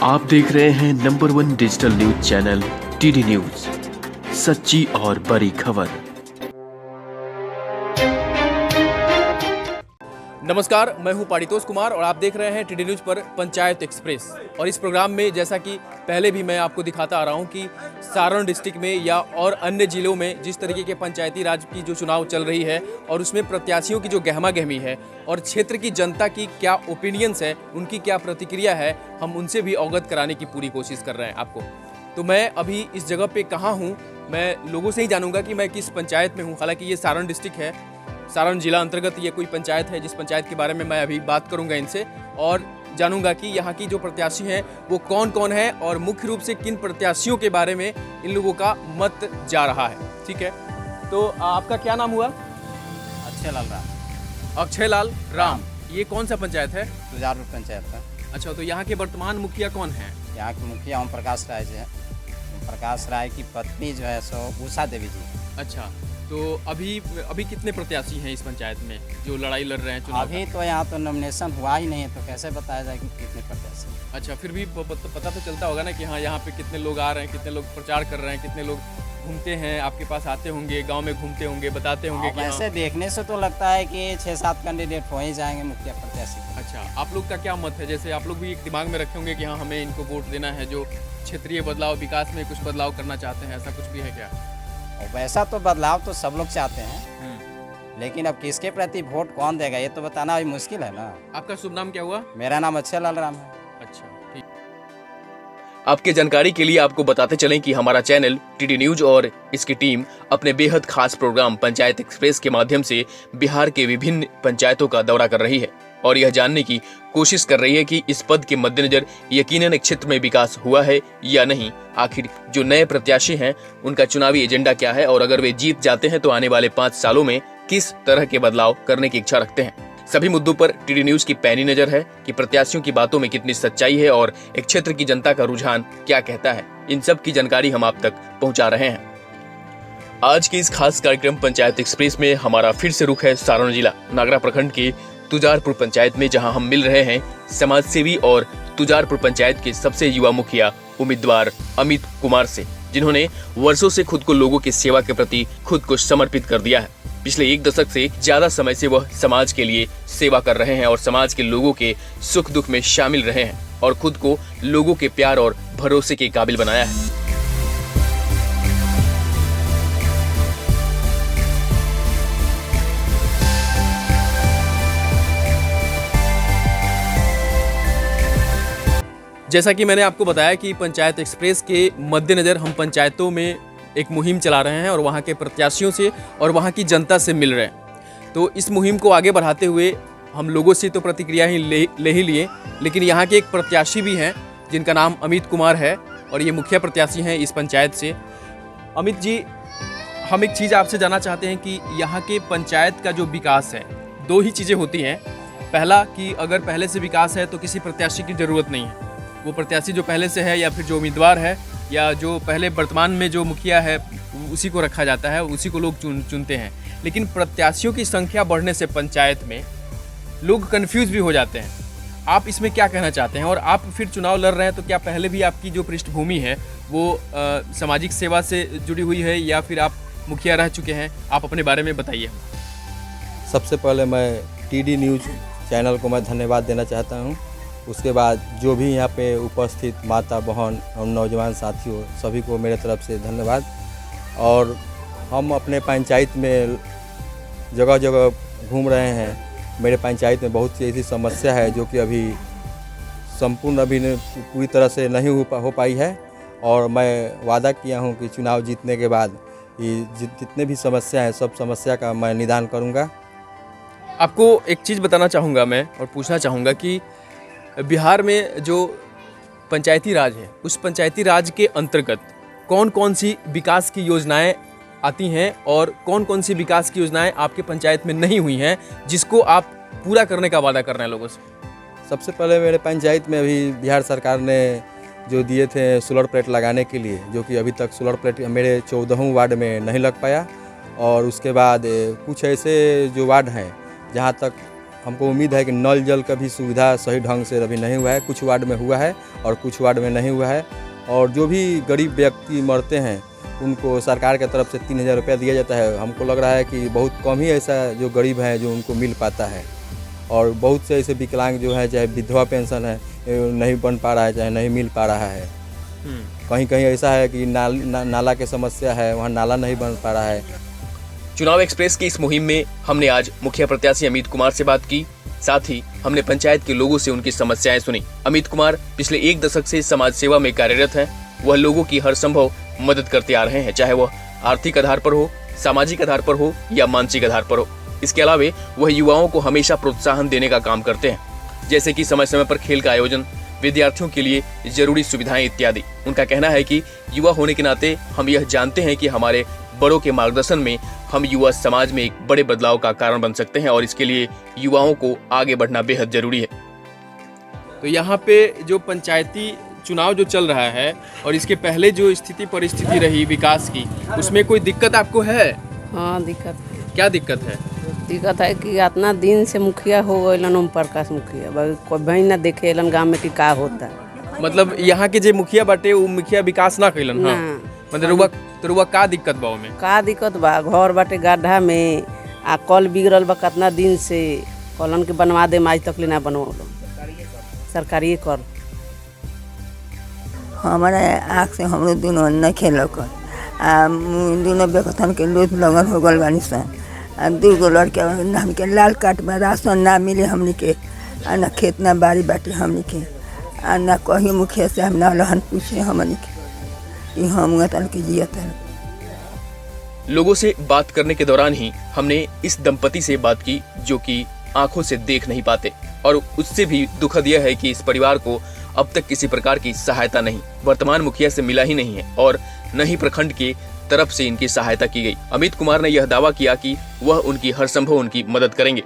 आप देख रहे हैं number 1 digital news channel TD news, सच्ची और बड़ी खबर। नमस्कार, मैं हूं पारितोष कुमार और आप देख रहे हैं टीडी न्यूज पर पंचायत एक्सप्रेस। और इस प्रोग्राम में जैसा कि पहले भी मैं आपको दिखाता आ रहा हूं कि सारण डिस्ट्रिक्ट में या और अन्य जिलों में जिस तरीके के पंचायती राज की जो चुनाव चल रही है और उसमें प्रत्याशियों की जो गहमा गहमी है और क्षेत्र की जनता की क्या ओपिनियंस है, उनकी क्या प्रतिक्रिया है, हम उनसे भी अवगत कराने की पूरी कोशिश कर रहे हैं आपको। तो मैं अभी इस जगह पे कहाँ हूँ, मैं लोगों से ही जानूंगा कि मैं किस पंचायत में हूँ। हालांकि ये सारण डिस्ट्रिक्ट है, सारण जिला अंतर्गत ये कोई पंचायत है, जिस पंचायत के बारे में मैं अभी बात करूंगा इनसे और जानूंगा कि यहाँ की जो प्रत्याशी हैं वो कौन कौन है और मुख्य रूप से किन प्रत्याशियों के बारे में इन लोगों का मत जा रहा है। ठीक है, तो आपका क्या नाम हुआ? अक्षय लाल राम। अक्षय लाल राम। ये कौन सा पंचायत है? तुजारपुर पंचायत का। अच्छा, तो यहाँ के वर्तमान मुखिया कौन है? यहाँ के मुखिया ओम प्रकाश राय जी है। ओम प्रकाश राय की पत्नी जो है सो उषा देवी जी। अच्छा, तो अभी कितने प्रत्याशी हैं इस पंचायत में जो लड़ाई लड़ रहे हैं चुनाव? अभी तो यहाँ तो नॉमिनेशन हुआ ही नहीं है, तो कैसे बताया जाए कि कितने प्रत्याशी। अच्छा, फिर भी पता तो चलता होगा ना कि हाँ यहाँ पे कितने लोग आ रहे हैं, कितने लोग प्रचार कर रहे हैं, कितने लोग घूमते हैं, आपके पास आते होंगे, गांव में घूमते होंगे, बताते होंगे कि वैसे देखने से तो लगता है कि 6-7 कैंडिडेट हो ही जाएंगे मुखिया प्रत्याशी। अच्छा, आप लोग का क्या मत है? जैसे आप लोग भी एक दिमाग में रखे होंगे कि हाँ हमें इनको वोट देना है, जो क्षेत्रीय बदलाव, विकास में कुछ बदलाव करना चाहते हैं, ऐसा कुछ भी है क्या? और वैसा तो बदलाव तो सब लोग चाहते हैं, लेकिन अब किसके प्रति वोट कौन देगा ये तो बताना अभी मुश्किल है ना। आपका शुभ नाम क्या हुआ? मेरा नाम अक्षय लाल राम है। अच्छा, ठीक। आपके जानकारी के लिए आपको बताते चलें कि हमारा चैनल टीडी न्यूज और इसकी टीम अपने बेहद खास प्रोग्राम पंचायत एक्सप्रेस के माध्यम से बिहार के विभिन्न पंचायतों का दौरा कर रही है और यह जानने की कोशिश कर रही है कि इस पद के मद्देनजर यकीनन क्षेत्र में विकास हुआ है या नहीं। आखिर जो नए प्रत्याशी हैं उनका चुनावी एजेंडा क्या है और अगर वे जीत जाते हैं तो आने वाले 5 सालों में किस तरह के बदलाव करने की इच्छा रखते हैं। सभी मुद्दों पर टीडी न्यूज की पैनी नजर है कि प्रत्याशियों की बातों में कितनी सच्चाई है और एक क्षेत्र की जनता का रुझान क्या कहता है। इन सब की जानकारी हम आप तक पहुंचा रहे हैं। आज के इस खास कार्यक्रम पंचायत एक्सप्रेस में हमारा फिर से रुख है सारण जिला नागरा प्रखंड के तुजारपुर पंचायत में, जहां हम मिल रहे हैं समाज सेवी और तुजारपुर पंचायत के सबसे युवा मुखिया उम्मीदवार अमित कुमार से, जिन्होंने वर्षों से खुद को लोगों की सेवा के प्रति खुद को समर्पित कर दिया है। पिछले 1 दशक से ज्यादा समय से वह समाज के लिए सेवा कर रहे हैं और समाज के लोगों के सुख दुख में शामिल रहे हैं और खुद को लोगों के प्यार और भरोसे के काबिल बनाया है। जैसा कि मैंने आपको बताया कि पंचायत एक्सप्रेस के मद्देनजर हम पंचायतों में एक मुहिम चला रहे हैं और वहाँ के प्रत्याशियों से और वहाँ की जनता से मिल रहे हैं। तो इस मुहिम को आगे बढ़ाते हुए हम लोगों से तो प्रतिक्रिया ही ले ही लिए, लेकिन यहाँ के एक प्रत्याशी भी हैं जिनका नाम अमित कुमार है और ये मुखिया प्रत्याशी हैं इस पंचायत से। अमित जी, हम एक चीज़ आपसे जानना चाहते हैं कि यहाँ के पंचायत का जो विकास है, 2 ही चीज़ें होती हैं। पहला कि अगर पहले से विकास है तो किसी प्रत्याशी की ज़रूरत नहीं है, वो प्रत्याशी जो पहले से है या फिर जो उम्मीदवार है या जो पहले वर्तमान में जो मुखिया है उसी को रखा जाता है, उसी को लोग चुनते हैं। लेकिन प्रत्याशियों की संख्या बढ़ने से पंचायत में लोग कंफ्यूज भी हो जाते हैं। आप इसमें क्या कहना चाहते हैं? और आप फिर चुनाव लड़ रहे हैं तो क्या पहले भी आपकी जो पृष्ठभूमि है वो सामाजिक सेवा से जुड़ी हुई है या फिर आप मुखिया रह चुके हैं? आप अपने बारे में बताइए। सबसे पहले मैं टीडी न्यूज चैनल को मैं धन्यवाद देना चाहता हूं। उसके बाद जो भी यहाँ पे उपस्थित माता बहन और नौजवान साथियों सभी को मेरे तरफ से धन्यवाद। और हम अपने पंचायत में जगह जगह घूम रहे हैं। मेरे पंचायत में बहुत सी ऐसी समस्या है जो कि अभी संपूर्ण पूरी तरह से नहीं हो पाई है और मैं वादा किया हूँ कि चुनाव जीतने के बाद ये जितने भी समस्या हैं सब समस्या का मैं निदान करूँगा। आपको एक चीज़ बताना चाहूँगा मैं और पूछना चाहूँगा कि बिहार में जो पंचायती राज है उस पंचायती राज के अंतर्गत कौन कौन सी विकास की योजनाएं आती हैं और कौन कौन सी विकास की योजनाएं आपके पंचायत में नहीं हुई हैं जिसको आप पूरा करने का वादा कर रहे हैं लोगों से? सबसे पहले मेरे पंचायत में अभी बिहार सरकार ने जो दिए थे सोलर प्लेट लगाने के लिए, जो कि अभी तक सोलर प्लेट मेरे 14वें वार्ड में नहीं लग पाया। और उसके बाद कुछ ऐसे जो वार्ड हैं जहाँ तक हमको उम्मीद है कि नल जल का भी सुविधा सही ढंग से अभी नहीं हुआ है। कुछ वार्ड में हुआ है और कुछ वार्ड में नहीं हुआ है। और जो भी गरीब व्यक्ति मरते हैं उनको सरकार की तरफ से 3000 रुपया दिया जाता है। हमको लग रहा है कि बहुत कम ही ऐसा जो गरीब है जो उनको मिल पाता है। और बहुत से ऐसे विकलांग जो है, चाहे विधवा पेंशन है नहीं बन पा रहा है, चाहे नहीं मिल पा रहा है। कहीं कहीं ऐसा है कि नाला की समस्या है, वहाँ नाला नहीं बन पा रहा है। चुनाव एक्सप्रेस की इस मुहिम में हमने आज मुखिया प्रत्याशी अमित कुमार से बात की। साथ ही हमने पंचायत के लोगों से उनकी समस्याएं सुनी। अमित कुमार पिछले 1 दशक से समाज सेवा में कार्यरत हैं। वह लोगों की हर संभव मदद करते आ रहे हैं, चाहे वह आर्थिक आधार पर हो, सामाजिक आधार पर हो या मानसिक आधार पर हो। इसके अलावा वह युवाओं को हमेशा प्रोत्साहन देने का काम करते हैं, जैसे कि समय समय पर खेल का आयोजन, विद्यार्थियों के लिए जरूरी सुविधाएं इत्यादि। उनका कहना है कि युवा होने के नाते हम यह जानते हैं कि हमारे बड़ों के मार्गदर्शन में हम युवा समाज में एक बड़े बदलाव का कारण बन सकते हैं और इसके लिए युवाओं को आगे बढ़ना बेहद जरूरी है। तो यहाँ पे जो पंचायती चुनाव जो चल रहा है और इसके पहले जो स्थिति परिस्थिति रही विकास की, उसमें कोई दिक्कत आपको है? हाँ दिक्कत है। क्या दिक्कत है? दिक्कत है कि इतना दिन से मुखिया हो गए ओम प्रकाश मुखिया, कोई भाई ना देखे एलन गाँव में कि का होता है। मतलब यहाँ के जो मुखिया बाटे वो मुखिया विकास ना कैलन। हाँ, मतलब रुआ का दिक्कत बा में? का दिक्कत बा, घर बाटे गड्ढा में आ कल बिगड़ल बा कितना दिन से, कलन के बनवा दे आज तक ले ना बनवा सरकारी कर। हमारे आँख से हम लोग दोनों न खेलक दोनों बेकथन के लोथ लगल हो गल बानी सन। 2 लड़के हमके लाल कार्ड में राशन ना मिले हमनी के, ना खेत ना बाड़ी बाटे हमनी के, ना कहीं मुखिया से हम ना लहन पूछे हमनी के कि हम तल के जियत है। लोगों से बात करने के दौरान ही हमने इस दंपति से बात की जो कि आंखों से देख नहीं पाते, और उससे भी दुखद यह है कि इस परिवार को अब तक किसी प्रकार की सहायता नहीं, वर्तमान मुखिया से मिला ही नहीं है और न ही प्रखंड की तरफ से इनकी सहायता की गई। अमित कुमार ने यह दावा किया कि वह उनकी हर संभव उनकी मदद करेंगे।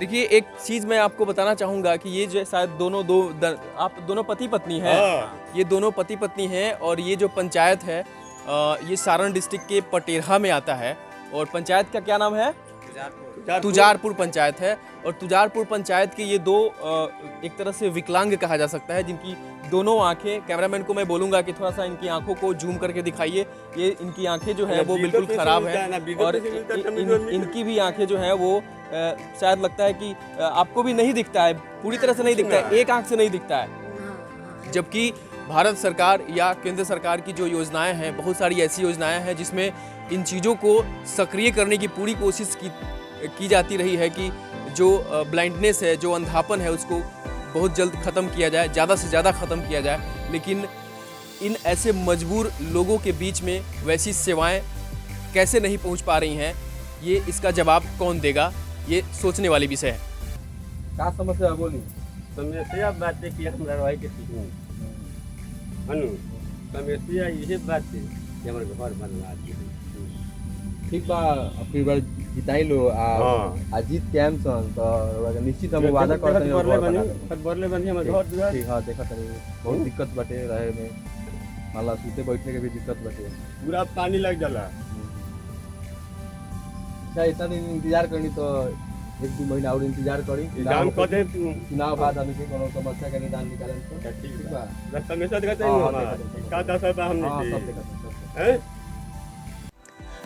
देखिए, एक चीज मैं आपको बताना चाहूंगा कि ये जो शायद आप दोनों पति पत्नी हैं। ये दोनों पति पत्नी हैं और ये जो पंचायत है ये सारण डिस्ट्रिक्ट के पटेरहा में आता है। और पंचायत का क्या नाम है? तुजारपुर पंचायत है। और तुजारपुर पंचायत के ये दो एक तरह से विकलांग कहा जा सकता है, जिनकी दोनों आंखें, कैमरामैन को मैं बोलूंगा कि थोड़ा सा इनकी आंखों को जूम करके दिखाइए। ये इनकी आंखें जो है वो बिल्कुल खराब है और इनकी भी आंखें जो है वो शायद लगता है कि आपको भी नहीं दिखता है, पूरी तरह से नहीं दिखता है, एक आंख से नहीं दिखता है। जबकि भारत सरकार या केंद्र सरकार की जो योजनाएं हैं, बहुत सारी ऐसी योजनाएं हैं जिसमें इन चीज़ों को सक्रिय करने की पूरी कोशिश की जाती रही है कि जो ब्लाइंडनेस है, जो अंधापन है, उसको बहुत जल्द ख़त्म किया जाए, ज़्यादा से ज़्यादा ख़त्म किया जाए। लेकिन इन ऐसे मजबूर लोगों के बीच में वैसी सेवाएं कैसे नहीं पहुंच पा रही हैं, ये इसका जवाब कौन देगा, ये सोचने वाली विषय है। क्या समस्या बोली? समस्या बात है कि हमरा रहे के समस्या यही बात है कि हमारे घर बनवा दी। ठीक बा, अपनी बार जिताई लो आ जीत के हम सन तो निश्चित हम वादा करते हैं बरले बनी हमारे घर दुआर। ठीक, हां देखत रही बहुत दिक्कत बाटे रहे में, माला सूते बैठने के भी दिक्कत बाटे, पूरा पानी लग जाला। अच्छा, इतना दिन इंतजार करनी तो 1-2 महीना और इंतजार करी, काम कर दे। चुनाव बाद अभी के कोनो समस्या का निदान निकालें तो ठीक बा। रास्ता में से देखते हैं हमारा का दशा बा हमने सब देखत हैं।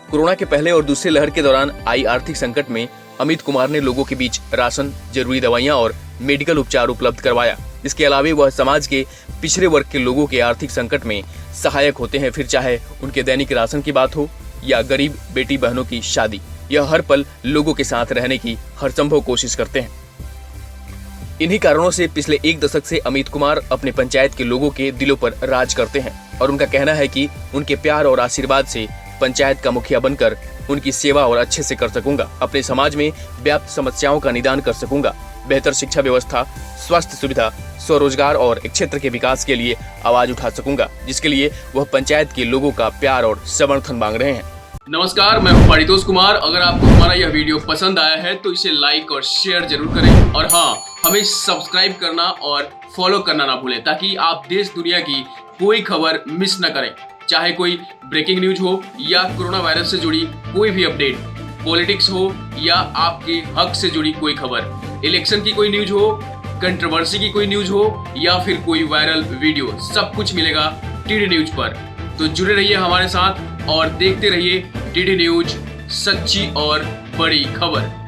कोरोना के पहले और दूसरे लहर के दौरान आई आर्थिक संकट में अमित कुमार ने लोगों के बीच राशन, जरूरी दवाइयां और मेडिकल उपचार उपलब्ध करवाया। इसके अलावा वह समाज के पिछड़े वर्ग के लोगों के आर्थिक संकट में सहायक होते हैं, फिर चाहे उनके दैनिक राशन की बात हो या गरीब बेटी बहनों की शादी। यह हर पल लोगों के साथ रहने की हर संभव कोशिश करते हैं। इन्हीं कारणों से पिछले 1 दशक से अमित कुमार अपने पंचायत के लोगों के दिलों पर राज करते हैं और उनका कहना है कि उनके प्यार और आशीर्वाद से पंचायत का मुखिया बनकर उनकी सेवा और अच्छे से कर सकूंगा, अपने समाज में व्याप्त समस्याओं का निदान कर सकूंगा, बेहतर शिक्षा व्यवस्था, स्वास्थ्य सुविधा, स्वरोजगार और क्षेत्र के विकास के लिए आवाज उठा सकूंगा, जिसके लिए वह पंचायत के लोगों का प्यार और समर्थन मांग रहे हैं। नमस्कार, मैं हूं पारितोष कुमार। अगर आपको हमारा यह वीडियो पसंद आया है तो इसे लाइक और शेयर जरूर करें और हाँ, हमें सब्सक्राइब करना और फॉलो करना ना भूलें ताकि आप देश दुनिया की कोई खबर मिस न करें, चाहे कोई ब्रेकिंग न्यूज हो या कोरोना वायरस से जुड़ी कोई भी अपडेट। पॉलिटिक्स हो या आपके हक से जुड़ी कोई खबर, इलेक्शन की कोई न्यूज हो, कंट्रोवर्सी की कोई न्यूज हो या फिर कोई वायरल वीडियो, सब कुछ मिलेगा टीडी न्यूज पर। तो जुड़े रहिए हमारे साथ और देखते रहिए टीडी न्यूज, सच्ची और बड़ी खबर।